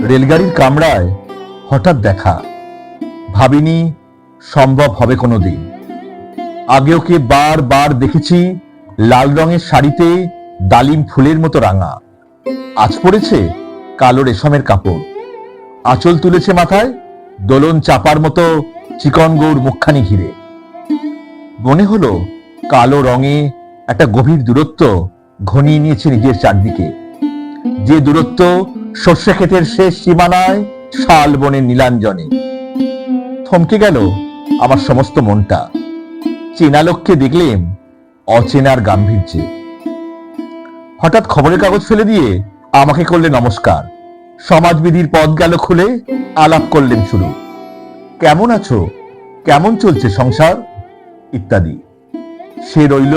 রেলগাড়ির কামরায় হঠাৎ দেখা, ভাবিনি সম্ভব হবে কোনোদিন। আগে ওকে বারবার দেখেছি লাল রঙের শাড়িতে ডালিম ফুলের মতো রাঙা, আজ পড়েছে কালো রেশমের কাপড়, আঁচল তুলেছে মাথায় দোলন চাপার মতো চিকন গৌর মুখখানি ঘিরে। মনে হলো কালো রঙে একটা গভীর দূরত্ব ঘনিয়ে নিয়েছে নিজের চারদিকে, যে দূরত্ব সর্ষে ক্ষেতের শেষ সীমানায় শাল বনের নীলাঞ্জনে। থমকে গেল আমার সমস্ত মনটা। চেনা লোককে দেখলেম অচেনার গাম্ভীর্যে। হঠাৎ খবরের কাগজ ফেলে দিয়ে আমাকে করলে নমস্কার, সমাজবিধির পথ গেল খুলে, আলাপ করলেন শুরু। কেমন আছো, কেমন চলছে সংসার ইত্যাদি। সে রইল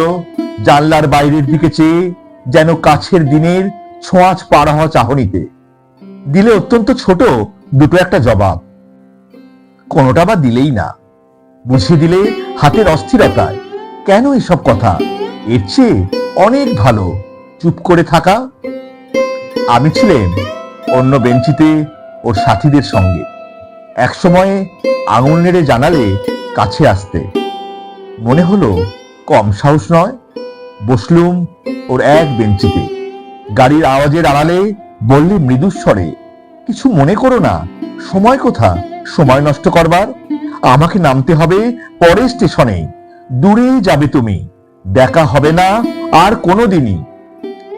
জানলার বাইরের দিকে চেয়ে, যেন কাছের দিনের ছোঁয়াচ পার হওয়া চাহনিতে। দিলে অত্যন্ত ছোট দুটো একটা জবাব, কোনোটা বা দিলেই না, বুঝিয়ে দিলে হাতের অস্থিরতায় কেন এসব কথা, এর চেয়ে অনেক ভালো চুপ করে থাকা। আমি ছিলেন অন্য বেঞ্চিতে ওর সাথীদের সঙ্গে। এক সময়ে আঙুল নেড়ে জানালে কাছে আসতে, মনে হলো কম সাহস নয়। বসলুম ওর এক বেঞ্চিতে। গাড়ির আওয়াজের আড়ালে বললে মৃদুস্বরে, কিছু মনে করো না, সময় কোথা সময় নষ্ট করবার, আমাকে নামতে হবে পরের স্টেশনে, দূরে যাবে তুমি, দেখা হবে না আর কোনোদিনই।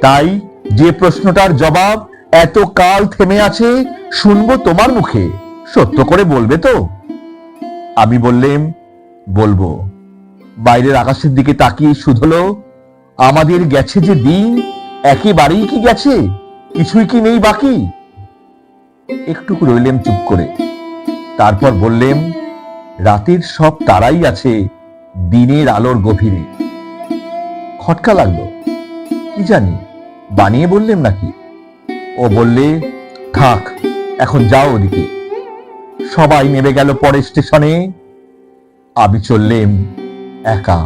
তাই যে প্রশ্নটার জবাব এত কাল থেমে আছে শুনবো তোমার মুখে, সত্য করে বলবে তো? আমি বললেম বলবো। বাইরের আকাশের দিকে তাকিয়ে শুধলো, আমাদের গেছে যে দিন, একেবারেই কি গেছে, কিছুই কি নেই বাকি? একটু রইলেম চুপ করে, তারপর বললেম, রাতের সব তারাই আছে দিনের আলোর গভীরে। খটকা লাগলো, কি জানি বানিয়ে বললেম নাকি। ও বললে, থাক এখন যাও ওদিকে। সবাই নেমে গেল পরের স্টেশনে, আমি চললেম একা।